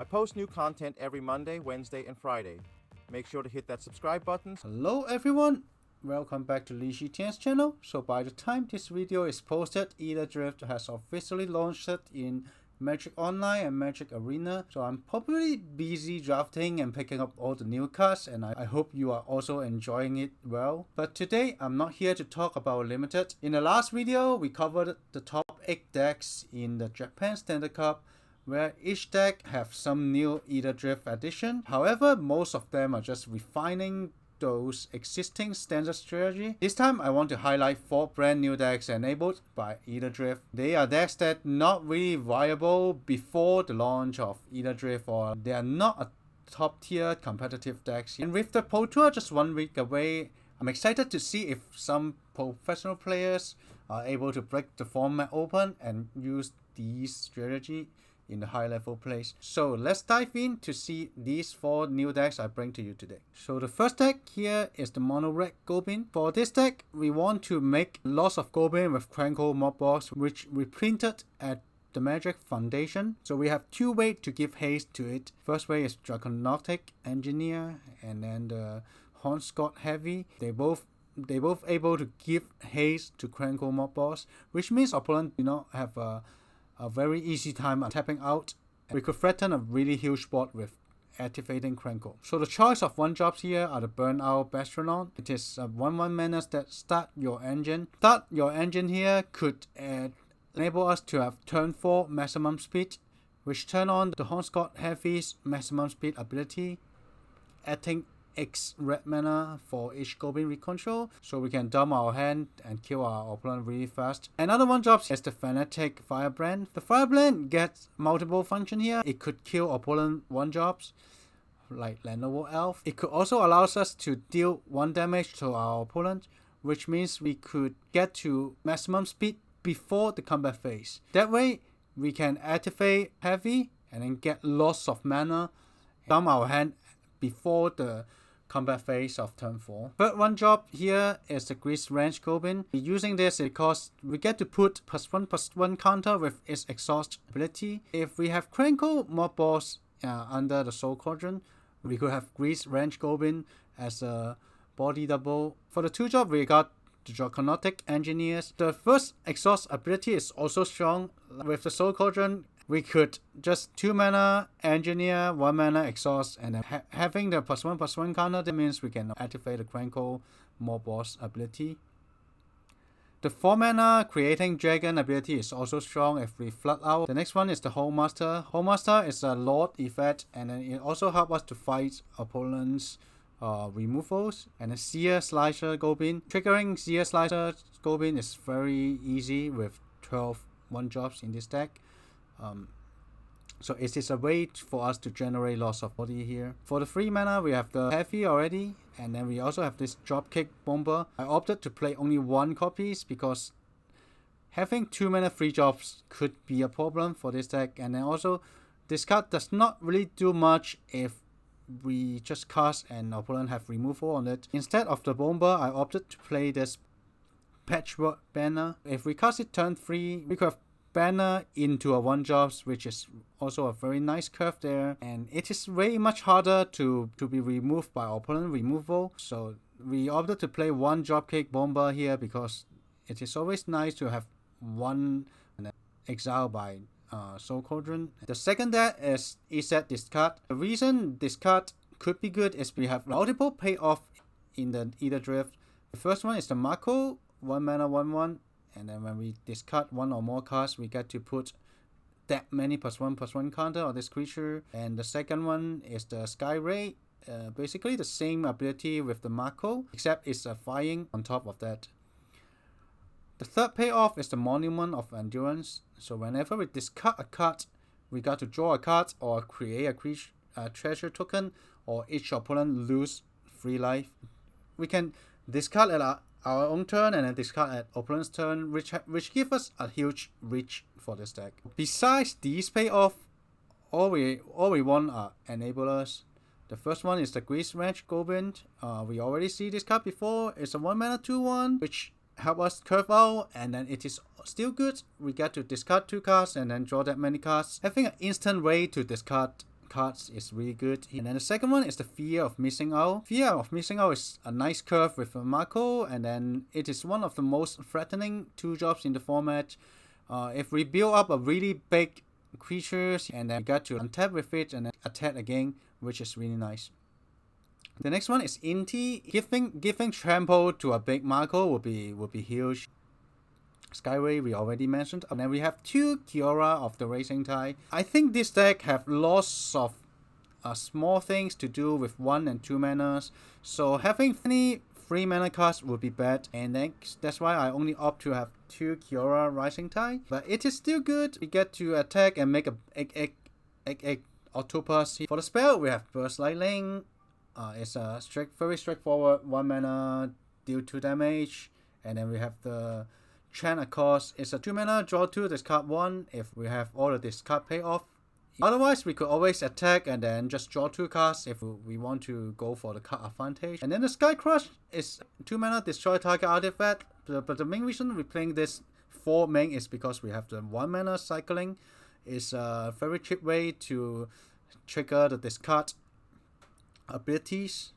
I post new content every Monday, Wednesday, and Friday. Make sure to hit that subscribe button. Hello everyone, welcome back to Li Tian's channel. So by the time this video is posted, Aetherdrift has officially launched it in Magic Online and Magic Arena. So I'm probably busy drafting and picking up all the new cards, and I hope you are also enjoying it well. But today I'm not here to talk about Limited. In the last video we covered the top 8 decks in the Japan Standard Cup, where each deck have some new Aetherdrift addition. However, most of them are just refining those existing standard strategy. This time I want to highlight 4 brand new decks enabled by Aetherdrift. They are decks that not really viable before the launch of Aetherdrift, or they are not a top tier competitive decks. And with the Pro Tour just 1 week away, I'm excited to see if some professional players are able to break the format open and use these strategy in the high level plays. So let's dive in to see these 4 new decks I bring to you today. So the first deck here is the Mono Red Goblin. For this deck, we want to make Loss of Goblin with Crankle Mob Box, which we printed at the Magic Foundation. So we have 2 ways to give haste to it. First way is Draconautic Engineer, and then the Hornscott Heavy. They both able to give haste to Crankle Mob Box, which means opponent do not have a very easy time tapping out. We could threaten a really huge board with activating Crankle. So the choice of 1-drops here are the Burnout Bastronaut. It is a 1/1 mana that start your engine. Start your engine here could enable us to have turn 4 maximum speed, which turn on the Hornscott Heavy's maximum speed ability, adding X red mana for each Goblin we control, so we can dump our hand and kill our opponent really fast. Another 1-drop is the Fanatic Firebrand. The Firebrand gets multiple function here. It could kill opponent 1-drops like Lenovo Elf. It could also allow us to deal 1 damage to our opponent, which means we could get to maximum speed before the combat phase. That way we can activate Heavy and then get loss of mana, dump our hand before the combat phase of turn 4. Third 1-drop here is the Grease Range Goblin. Using this because we get to put +1/+1 counter with its exhaust ability. If we have Crankle Mob Boss under the Soul Quadrant, we could have Grease Range Goblin as a body double. For the 2-drop, we got the Draconautic Engineers. The first exhaust ability is also strong. With the Soul Quadrant, we could just 2 mana Engineer, 1 mana Exhaust, and then having the +1/+1 counter, that means we can activate the Crankle Mob Boss ability. The 4 mana Creating Dragon ability is also strong if we flood out. The next one is the Holemaster. Holemaster is a Lord effect, and then it also helps us to fight opponents' removals. And the Seer Slicer Goblin. Triggering Seer Slicer Goblin is very easy with 12 1-drops in this deck. So it is a way for us to generate loss of body here. For the 3 mana, we have the Heavy already, and then we also have this Dropkick Bomber. I opted to play only 1 copies because having 2 mana 3-drops could be a problem for this deck. And then also, this card does not really do much if we just cast and opponent have removal on it. Instead of the Bomber, I opted to play this Patchwork Banner. If we cast it turn 3, we could have Banner into a 1-drops, which is also a very nice curve there, and it is way much harder to be removed by opponent removal. So we opted to play 1 Dropkick Bomber here because it is always nice to have 1 exile by Soul Quadrant. The second deck is Izzet Discard. The reason this card could be good is we have multiple payoff in the Aetherdrift. The first one is the Mako, 1 mana 1/1. And then when we discard 1 or more cards, we get to put that many +1/+1 counter on this creature. And the second one is the Sky Ray. Basically the same ability with the Mako, except it's a flying on top of that. The third payoff is the Monument of Endurance. So whenever we discard a card, we got to draw a card or create a treasure token, or each opponent lose 3 life. We can discard at our own turn and then discard at opponent's turn, which gives us a huge reach for this deck. Besides these payoff, all we want are enablers. The first one is the Grease Range Goblin. We already see this card before. It's a 1 mana 2/1, which help us curve out, and then it is still good. We get to discard 2 cards and then draw that many cards. Having an instant way to discard cards is really good. And then the second one is the Fear of Missing Out. Fear of Missing Out is a nice curve with a Marco, and then it is one of the most threatening 2-drops in the format. If we build up a really big creatures and then we got to untap with it and then attack again, which is really nice. The next one is Inti. Giving trample to a big Marco would be huge. Skyway we already mentioned, and then we have 2 Kiora of the Racing Tide. I think this deck have lots of small things to do with 1 and 2 manas, so having any 3 mana cards would be bad, and that's why I only opt to have 2 Kiora Rising Tide. But it is still good. We get to attack and make a egg octopus. For the spell we have Burst Lightning. It's a very straightforward 1 mana, deal 2 damage, and then we have the Chant a Cost. It's a 2 mana, draw 2, discard 1 if we have all of this card pay off. Otherwise, we could always attack and then just draw 2 cards if we want to go for the card advantage. And then the Sky Crush is 2 mana, destroy target artifact. But the main reason we're playing this 4 main is because we have the 1 mana cycling. It's a very cheap way to trigger the discard abilities.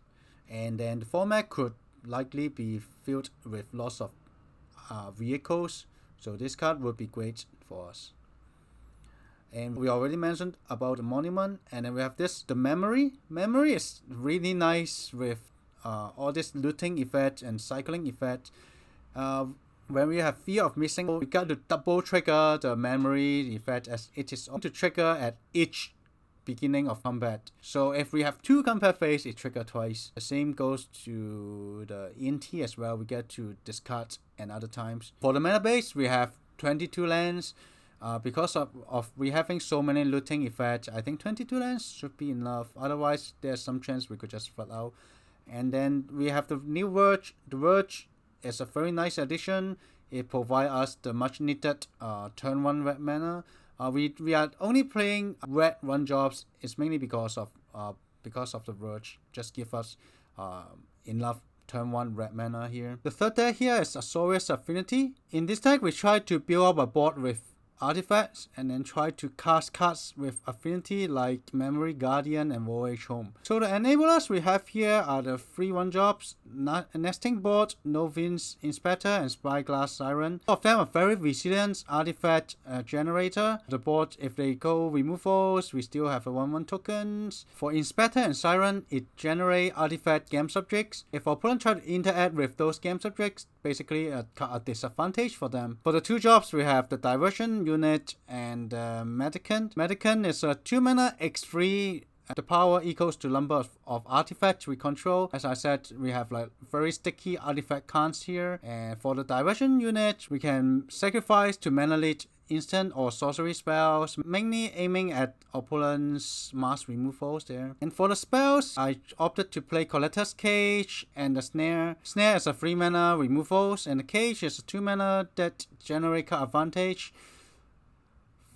And then the format could likely be filled with lots of vehicles, so this card would be great for us. And we already mentioned about the monument, and then we have the memory. Memory is really nice with all this looting effect and cycling effect. When we have Fear of Missing, we got to double trigger the memory effect, as it is to trigger at each beginning of combat. So if we have 2 combat phase, it triggers twice. The same goes to the ENT as well. We get to discard and other times. For the mana base, we have 22 lands. Because of we having so many looting effects, I think 22 lands should be enough. Otherwise, there's some chance we could just flood out. And then we have the new Verge. The Verge is a very nice addition. It provides us the much needed turn 1 red mana. We are only playing red 1 jobs. It's mainly because of the Verge. Just give us enough turn 1 red mana here. The third deck here is Azorius Affinity. In this deck, we try to build up a board with artifacts and then try to cast cards with affinity like Memory Guardian and Voyage Home. So the enablers we have here are the 3/1 jobs, Nesting Board, Novine's Inspector, and Spyglass Siren. All of them are very resilient artifact generator. The board, if they go removals, we still have a 1/1 tokens. For Inspector and Siren, it generates artifact game subjects. If our opponent try to interact with those game subjects, basically a disadvantage for them. For the 2 jobs, we have the Diversion Unit and Medicant. Medicant is a 2 mana X3. The power equals to number of artifacts we control. As I said, we have like very sticky artifact cards here. And for the Diversion Unit, we can sacrifice to mana lead instant or sorcery spells, mainly aiming at opponent's mass removals there. And for the spells, I opted to play Collector's Cage and the Snare. Snare is a 3 mana removals, and the Cage is a 2 mana that generate card advantage.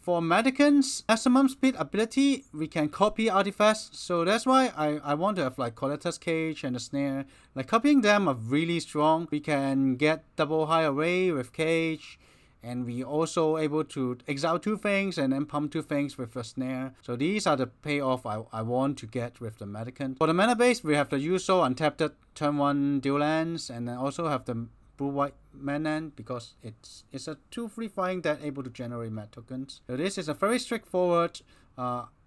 For Medicant's maximum speed ability, we can copy artifacts, so that's why I want to have like Collector's Cage and the Snare. Like copying them are really strong. We can get double high array with Cage, and we also able to exile 2 things and then pump 2 things with a Snare. So these are the payoff I want to get with the Medicant. For the mana base, we have the usual untapped turn 1 dual lands, and then also have the blue-white mana because it's a 2/3 flying deck able to generate mat tokens. So this is a very straightforward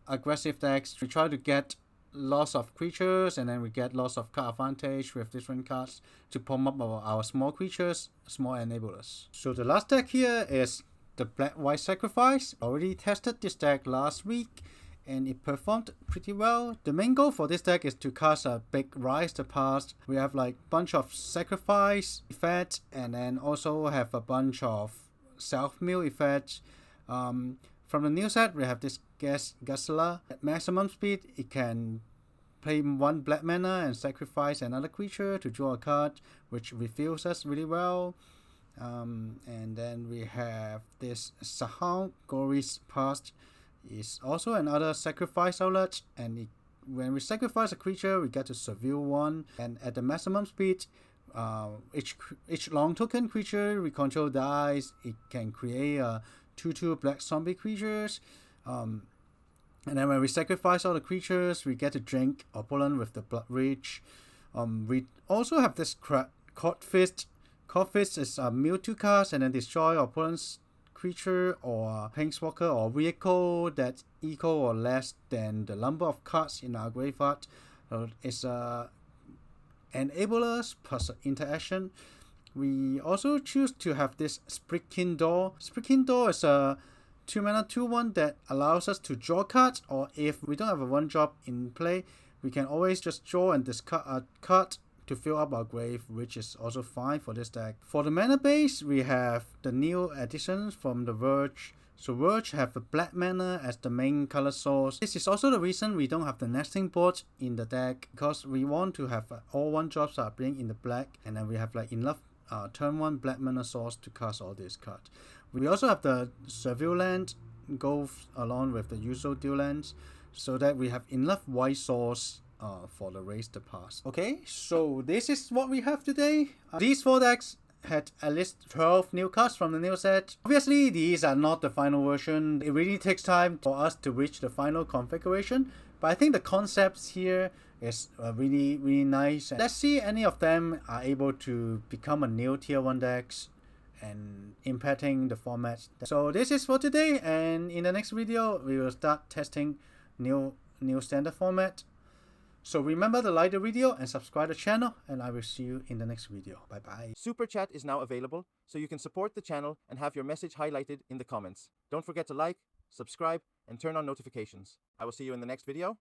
aggressive deck. We try to get lots of creatures, and then we get lots of card advantage with different cards to pump up our small creatures, small enablers. So the last deck here is the Black-White Sacrifice. Already tested this deck last week, and it performed pretty well. The main goal for this deck is to cast a big Rise the Past. We have like bunch of sacrifice effects, and then also have a bunch of self-mill effects. From the new set, we have this Gazella. At maximum speed, it can play 1 black mana and sacrifice another creature to draw a card, which refills us really well. And then we have this Sahau Gory's Past. Is also another sacrifice outlet, and when we sacrifice a creature, we get to surveil 1, and at the maximum speed, each long token creature we control dies. It can create 2/2 black zombie creatures. And then when we sacrifice all the creatures, we get to drink opponent with the Blood Rage. We also have this Court Fist. Court Fist is a mill 2 cast and then destroy opponent's creature or planeswalker or vehicle that's equal or less than the number of cards in our graveyard. So it's enablers plus interaction. We also choose to have this Sprickin Door. Sprickin Door is a 2-mana 2/1 that allows us to draw cards, or if we don't have a 1-drop in play, we can always just draw and discard a card to fill up our grave, which is also fine for this deck. For the mana base, we have the new additions from the Verge. So Verge have a black mana as the main color source. This is also the reason we don't have the nesting board in the deck, because we want to have all 1-drops are being in the black, and then we have like enough turn 1 black mana source to cast all these cards. We also have the Surveil Land go along with the usual dual lands, so that we have enough white source for the race to pass. Okay, so this is what we have today. These 4 decks had at least 12 new cards from the new set. Obviously, these are not the final version. It really takes time for us to reach the final configuration, but I think the concepts here is really nice. Let's see any of them are able to become a new tier 1 decks and impacting the format. So this is for today, and in the next video we will start testing new standard format. So remember to like the video and subscribe to the channel, and I will see you in the next video. Bye bye. Super Chat is now available, so you can support the channel and have your message highlighted in the comments. Don't forget to like, subscribe, and turn on notifications. I will see you in the next video.